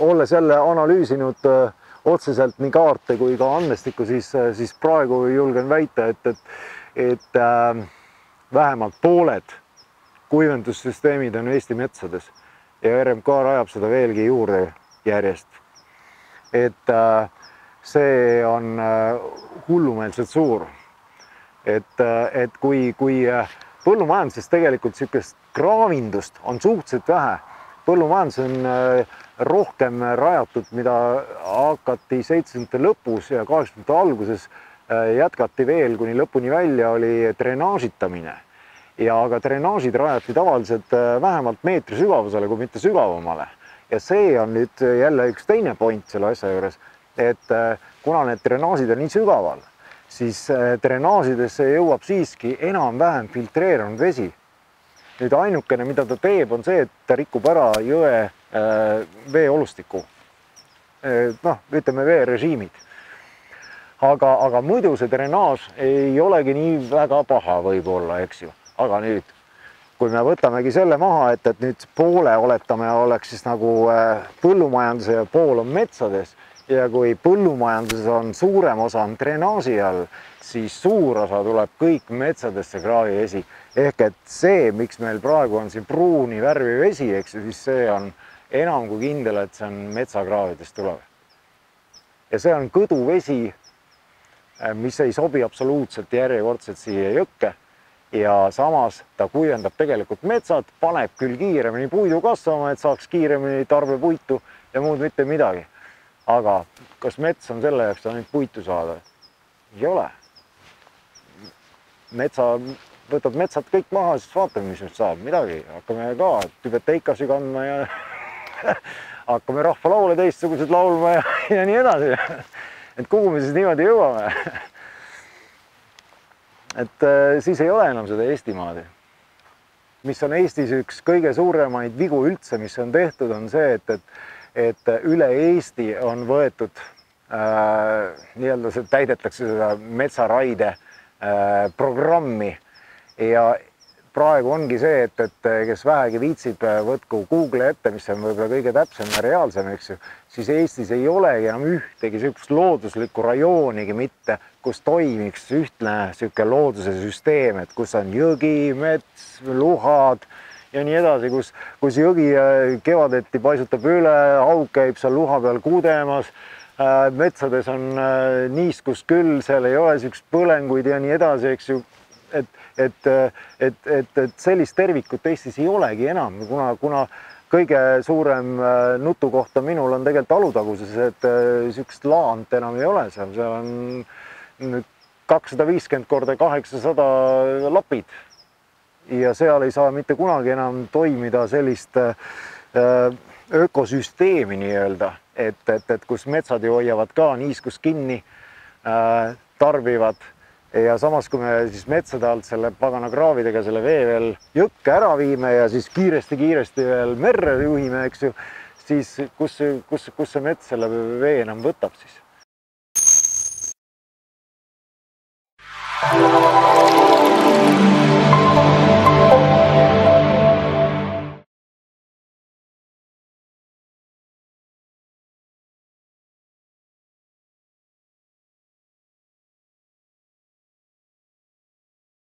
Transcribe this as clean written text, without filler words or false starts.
Olles jälle analüüsinud otseselt nii kaarte kui ka andmestikku, siis praegu julgen väita, et vähemalt pooled kuivendussüsteemid on Eesti metsades ja RMK rajab seda veelgi juurde järjest. Et see on hullumeelselt suur. Et kui põllumajanduses tegelikult niisugust kraavindust on suhteliselt vähe, põllumajandus on rohkem rajatud, mida hakati 70. lõpus ja 80. alguses jätkati veel kuni lõpuni välja, oli drenaažitamine. Aga drenaažid rajati tavaliselt vähemalt meetri sügavusele, kui mitte sügavamale. Ja see on nüüd jälle üks teine point selle asja juures, et kuna need drenaažid on nii sügaval, siis drenaažidesse jõuab siiski enam-vähem filtreerunud vesi. Nüüd ainukene, mida ta teeb, on see, et ta rikub ära jõe veeolustiku. Ütleme veerežiimid. Aga muidu see drenaaž ei olegi nii väga paha võib-olla, eks ju. Aga nüüd, kui me võtamegi selle maha, et nüüd poole oletame oleks siis nagu põllumajanduse ja pool on metsades ja kui põllumajanduses on suurem osa on drenaaži all, siis suur osa tuleb kõik metsadesse kraavivesi. Ehk et see, miks meil praegu on siin pruuni värvi vesi, eks, siis see on enam kui kindel, et see on metsakraavidest tulev. Ja see on kõduvesi, mis ei sobi absoluutselt järjekordselt siia jõkke. Ja samas ta kuivendab tegelikult metsad, paneb küll kiiremini puidu kasvama, et saaks kiiremini tarbepuitu ja muud mitte midagi. Aga kas mets on selle jaoks ainult puitu saada? Ei ole. Võtad metsad kõik maha, siis vaatame, mis nüüd saab. Midagi. Hakkame ka tübeteikasi kandma ja hakkame rahvalaule teistsugused laulma ja nii edasi. Et kuhu me siis niimoodi jõuame? Et siis ei ole enam seda Eestimaad. Mis on Eestis üks kõige suuremaid vigu üldse, mis on tehtud, on see, et üle Eesti on võetud, nii-öelda täidetakse seda metsaraide programmi, ja praegu ongi see, et kes vähegi viitsib, võtku Google ette, mis on võib-olla kõige täpsem ja reaalsem, eks ju, siis Eestis ei olegi enam ühtegi sellist looduslikku rajoonigi mitte, kus toimiks ühtne selline looduse süsteem, et kus on jõgi, mets, luhad ja nii edasi, kus jõgi kevadeti paisutab üle, haug käib seal luha peal kudemas, metsades on niiskus küll, seal ei ole sellist põlenguid ja nii edasi, eks ju, et sellist tervikut Eestis ei olegi enam, kuna kõige suurem nutukoht minul on tegelikult Alutaguses, et sellist laant enam ei ole seal on 250 korda 800 lapid ja seal ei saa mitte kunagi enam toimida sellist ökosüsteemi nii-öelda, et kus metsad ju hoiavad ka niiskus kinni, tarbivad. Ja samas, kui me siis metsade alt selle pagana kraavidega selle vee veel jõkke ära viime ja siis kiiresti veel merre juhime, eks ju, siis kus see mets selle vee enam võtab siis?